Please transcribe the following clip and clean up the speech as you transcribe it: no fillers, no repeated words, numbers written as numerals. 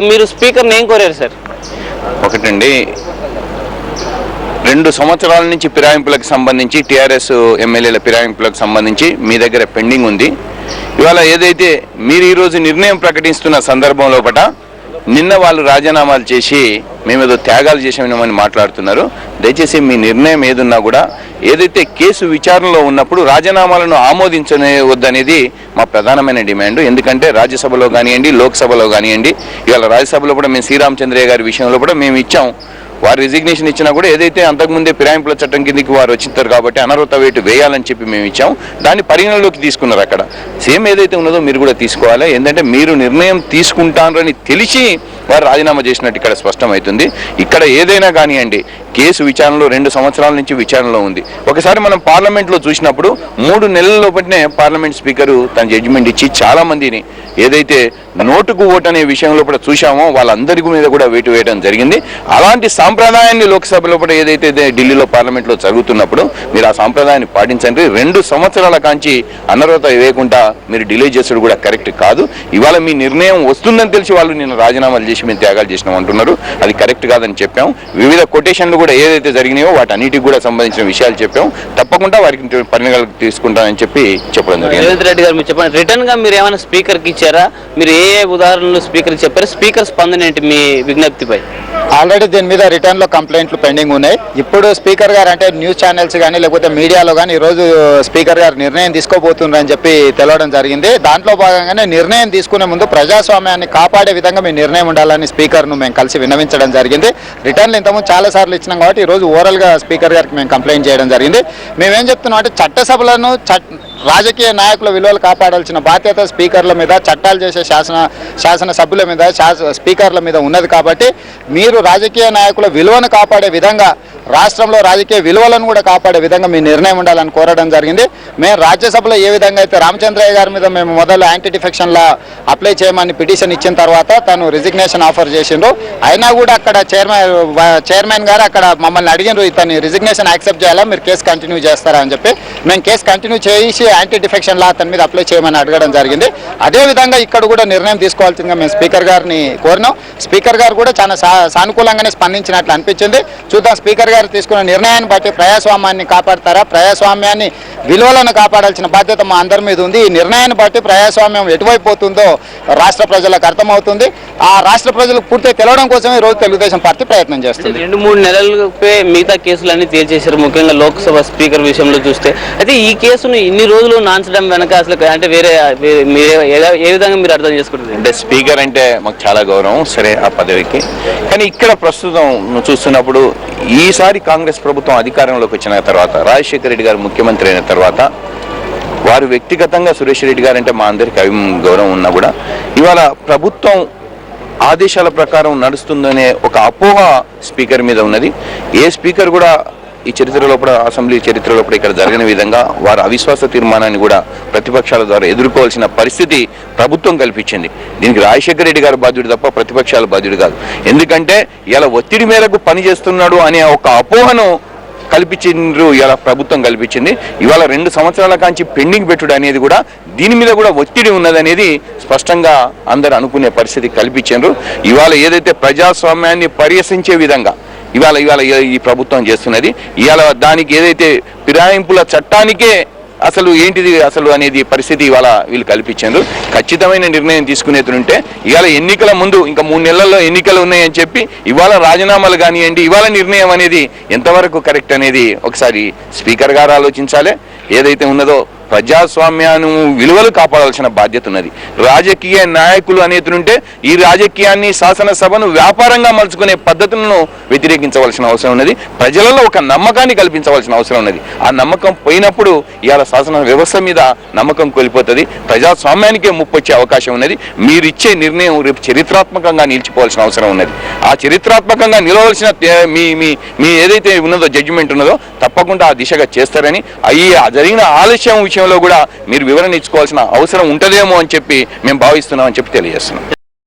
మీరు స్పీకర్ని ఏం కోరారు సార్? ఒకటండి, 2 సంవత్సరాల నుంచి ఫిరాయింపులకు సంబంధించి టీఆర్ఎస్ ఎమ్మెల్యేల ఫిరాయింపులకు సంబంధించి మీ దగ్గర పెండింగ్ ఉంది. ఇవాళ ఏదైతే మీరు ఈరోజు నిర్ణయం ప్రకటిస్తున్న సందర్భం లోపల నిన్న వాళ్ళు రాజీనామాలు చేసి మేమేదో త్యాగాలు చేసామని మాట్లాడుతున్నారు. దయచేసి మీ నిర్ణయం ఏదున్నా కూడా ఏదైతే కేసు విచారణలో ఉన్నప్పుడు రాజీనామాలను ఆమోదించవద్దనేది మా ప్రధానమైన డిమాండ్. ఎందుకంటే రాజ్యసభలో కానివ్వండి, లోక్సభలో కానివ్వండి, ఇవాళ రాజ్యసభలో కూడా మేము శ్రీరామచంద్రయ్య గారి విషయంలో కూడా మేము ఇచ్చాం. వారు రిజిగ్నేషన్ ఇచ్చినా కూడా ఏదైతే అంతకుముందే ఫిరాయింపుల చట్టం కిందకి వారు వచ్చింటారు కాబట్టి అనర్హత వేటు వేయాలని చెప్పి మేము ఇచ్చాం. దాన్ని పరిగణలోకి తీసుకున్నారు. అక్కడ సేమ్ ఏదైతే ఉన్నదో మీరు కూడా తీసుకోవాలి. ఏంటంటే మీరు నిర్ణయం తీసుకుంటారని తెలిసి వారు రాజీనామా చేసినట్టు ఇక్కడ స్పష్టమవుతుంది. ఇక్కడ ఏదైనా కానివ్వండి, కేసు విచారణలో 2 సంవత్సరాల నుంచి విచారణలో ఉంది. ఒకసారి మనం పార్లమెంట్లో చూసినప్పుడు 3 నెలల లోపలనే పార్లమెంట్ స్పీకరు తన జడ్జిమెంట్ ఇచ్చి చాలా మందిని ఏదైతే నోటుకు ఓటు అనే విషయంలో కూడా చూసామో వాళ్ళందరి మీద కూడా వేటు వేయడం జరిగింది. అలాంటి సాంప్రదాయాన్ని లోక్సభలో కూడా ఏదైతే ఢిల్లీలో పార్లమెంట్లో జరుగుతున్నప్పుడు మీరు ఆ సాంప్రదాయాన్ని పాటించండి. 2 సంవత్సరాల కాంచి అనర్హత వేయకుండా మీరు డిలే చేసుడు కూడా కరెక్ట్ కాదు. ఇవాళ మీ నిర్ణయం వస్తుందని తెలిసి వాళ్ళు నేను రాజీనామాలు చేసి మేము త్యాగాలు చేసినాం అంటున్నారు. అది కరెక్ట్ కాదని చెప్పాం. వివిధ కొటేషన్లు కూడా ఏదైతే జరిగినాయో వాటన్నిటికి కూడా సంబంధించిన విషయాలు చెప్పాం. తప్పకుండా వారికి పరిగణలోకి తీసుకుంటానని చెప్పి చెప్పడం జరిగింది. రేవంత్ రెడ్డి గారు మీరు చెప్పండి, రిటర్న్ గా మీరు ఏమైనా స్పీకర్కి ఇచ్చారా? మీరు ఏ ఉదాహరణలు స్పీకర్కి చెప్పారు? స్పీకర్ స్పందన ఏంటి మీ విజ్ఞప్తిపై? ఆల్రెడీ దీని మీద రిటర్న్లో కంప్లైంట్లు పెండింగ్ ఉన్నాయి. ఇప్పుడు స్పీకర్ గారు అంటే న్యూస్ ఛానల్స్ కానీ లేకపోతే మీడియాలో కానీ ఈరోజు స్పీకర్ గారు నిర్ణయం తీసుకోబోతున్నారని చెప్పి తెలవడం జరిగింది. దాంట్లో భాగంగానే నిర్ణయం తీసుకునే ముందు ప్రజాస్వామ్యాన్ని కాపాడే విధంగా మీ నిర్ణయం ఉండాలని స్పీకర్ను మేము కలిసి విన్నవించడం జరిగింది. రిటర్న్లు ఇంతకుముందు చాలాసార్లు ఇచ్చినాం కాబట్టి ఈరోజు ఓవరాల్గా స్పీకర్ గారికి మేము కంప్లైంట్ చేయడం జరిగింది. మేమేం చెప్తున్నాం అంటే చట్టసభలను రాజకీయ నాయకుల విలువలు కాపాడాల్సిన బాధ్యత స్పీకర్ల మీద, చట్టాలు చేసే శాసనసభ్యుల మీద, స్పీకర్ల మీద ఉన్నది. కాబట్టి మీరు రాజకీయ నాయకుల విలువను కాపాడే విధంగా, రాష్ట్రంలో రాజకీయ విలువలను కూడా కాపాడే విధంగా మీ నిర్ణయం ఉండాలని కోరడం జరిగింది. మేము రాజ్యసభలో ఏ విధంగా అయితే రామచంద్రయ్య గారి మీద మేము మొదలు యాంటీ డిఫెక్షన్లా అప్లై చేయమని పిటిషన్ ఇచ్చిన తర్వాత తను రిజిగ్నేషన్ ఆఫర్ చేసిండ్రు. అయినా కూడా అక్కడ చైర్మన్ గారు అక్కడ మమ్మల్ని అడిగినారు, ఇతని రిజిగ్నేషన్ యాక్సెప్ట్ చేయాలా, మీరు కేసు కంటిన్యూ చేస్తారా అని చెప్పి. మేము కేసు కంటిన్యూ చేసి యాంటీ డిఫెక్షన్ లా అతని మీద అప్లై చేయమని అడగడం జరిగింది. అదేవిధంగా ఇక్కడ కూడా నిర్ణయం తీసుకోవాల్సిందిగా మేము స్పీకర్ గారిని కోరినాం. స్పీకర్ గారు కూడా చాలా సానుకూలంగానే స్పందించినట్లు అనిపించింది. చూద్దాం స్పీకర్ గారు తీసుకున్న నిర్ణయాన్ని బట్టి ప్రజాస్వామ్యాన్ని కాపాడతారా, ప్రజాస్వామ్యాన్ని విలువలను కాపాడాల్సిన బాధ్యత మా అందరి మీద ఉంది. ఈ నిర్ణయాన్ని బట్టి ప్రజాస్వామ్యం ఎటువైపు పోతుందో రాష్ట్ర ప్రజలకు అర్థమవుతుంది. ఆ రాష్ట్ర ప్రజలకు పూర్తిగా తెలవడం కోసమే ఈరోజు తెలుగుదేశం పార్టీ ప్రయత్నం చేస్తుంది. 2-3 నెలలపై మిగతా కేసులన్నీ తేల్చేశారు, ముఖ్యంగా లోక్సభ స్పీకర్ విషయంలో చూస్తే. అయితే ఈ కేసును ఇన్ని రోజులు నాన్చడం వెనక అసలు అంటే వేరే ఏ విధంగా మీరు అర్థం చేసుకుంటారు? అంటే స్పీకర్ అంటే మాకు చాలా గౌరవం, సరే ఆ పదవికి. కానీ ఇక్కడ ప్రస్తుతం చూస్తున్నప్పుడు ఈసారి కాంగ్రెస్ ప్రభుత్వం అధికారంలోకి వచ్చిన తర్వాత, రాజశేఖర రెడ్డి గారు ముఖ్యమంత్రి అయిన తర్వాత, వారు వ్యక్తిగతంగా సురేష్ రెడ్డి గారు అంటే మా అందరికీ గౌరవం ఉన్నా కూడా ఇవాళ ప్రభుత్వం ఆదేశాల ప్రకారం నడుస్తుందనే ఒక అపోహ స్పీకర్ మీద ఉన్నది. ఏ స్పీకర్ కూడా ఈ చరిత్రలో కూడా, అసెంబ్లీ చరిత్రలో కూడా ఇక్కడ జరిగిన విధంగా వారు అవిశ్వాస తీర్మానాన్ని కూడా ప్రతిపక్షాల ద్వారా ఎదుర్కోవాల్సిన పరిస్థితి ప్రభుత్వం కల్పించింది. దీనికి రాజశేఖర రెడ్డి గారు బాధ్యుడు తప్ప ప్రతిపక్షాల బాధ్యుడు కాదు. ఎందుకంటే ఇలా ఒత్తిడి మేరకు పనిచేస్తున్నాడు అనే ఒక అపోహను కల్పించిండ్రు, ఇలా ప్రభుత్వం కల్పించింది. ఇవాళ 2 సంవత్సరాల కాంచి పెండింగ్ పెట్టుడు అనేది కూడా దీని మీద కూడా ఒత్తిడి ఉన్నదనేది స్పష్టంగా అందరూ అనుకునే పరిస్థితి కల్పించారు. ఇవాళ ఏదైతే ప్రజాస్వామ్యాన్ని పరిహసించే విధంగా ఇవాళ ఈ ప్రభుత్వం చేస్తున్నది, ఇవాళ దానికి ఏదైతే ఫిరాయింపుల చట్టానికే అసలు ఏంటిది అసలు అనేది పరిస్థితి ఇవాళ వీళ్ళు కల్పించారు. ఖచ్చితమైన నిర్ణయం తీసుకునేది ఉంటే ఇవాళ ఎన్నికల ముందు ఇంకా 3 నెలల్లో ఎన్నికలు ఉన్నాయని చెప్పి ఇవాళ రాజీనామాలు కానివ్వండి, ఇవాళ నిర్ణయం అనేది ఎంతవరకు కరెక్ట్ అనేది ఒకసారి స్పీకర్ గారు ఆలోచించాలి. ఏదైతే ఉన్నదో ప్రజాస్వామ్యాన్ని విలువలు కాపాడాల్సిన బాధ్యత ఉన్నది. రాజకీయ నాయకులు అనేది ఉంటే ఈ రాజకీయాన్ని, శాసనసభను వ్యాపారంగా మలుచుకునే పద్ధతులను వ్యతిరేకించవలసిన అవసరం ఉన్నది. ప్రజలలో ఒక నమ్మకాన్ని కల్పించవలసిన అవసరం ఉన్నది. ఆ నమ్మకం పోయినప్పుడు ఇవాళ శాసన వ్యవస్థ మీద నమ్మకం కోల్పోతుంది, ప్రజాస్వామ్యానికే ముప్పొచ్చే అవకాశం ఉన్నది. మీరిచ్చే నిర్ణయం రేపు చరిత్రాత్మకంగా నిలిచిపోవాల్సిన అవసరం ఉన్నది. ఆ చరిత్రాత్మకంగా నిలవలసిన మీ ఏదైతే ఉన్నదో జడ్జిమెంట్ ఉన్నదో తప్పకుండా ఆ దిశగా చేస్తారని, జరిగిన ఆలస్యం విషయంలో కూడా మీరు వివరణ ఇచ్చుకోవాల్సిన అవసరం ఉంటుందేమో అని చెప్పి మేము భావిస్తున్నామని చెప్పి తెలియజేస్తున్నాం.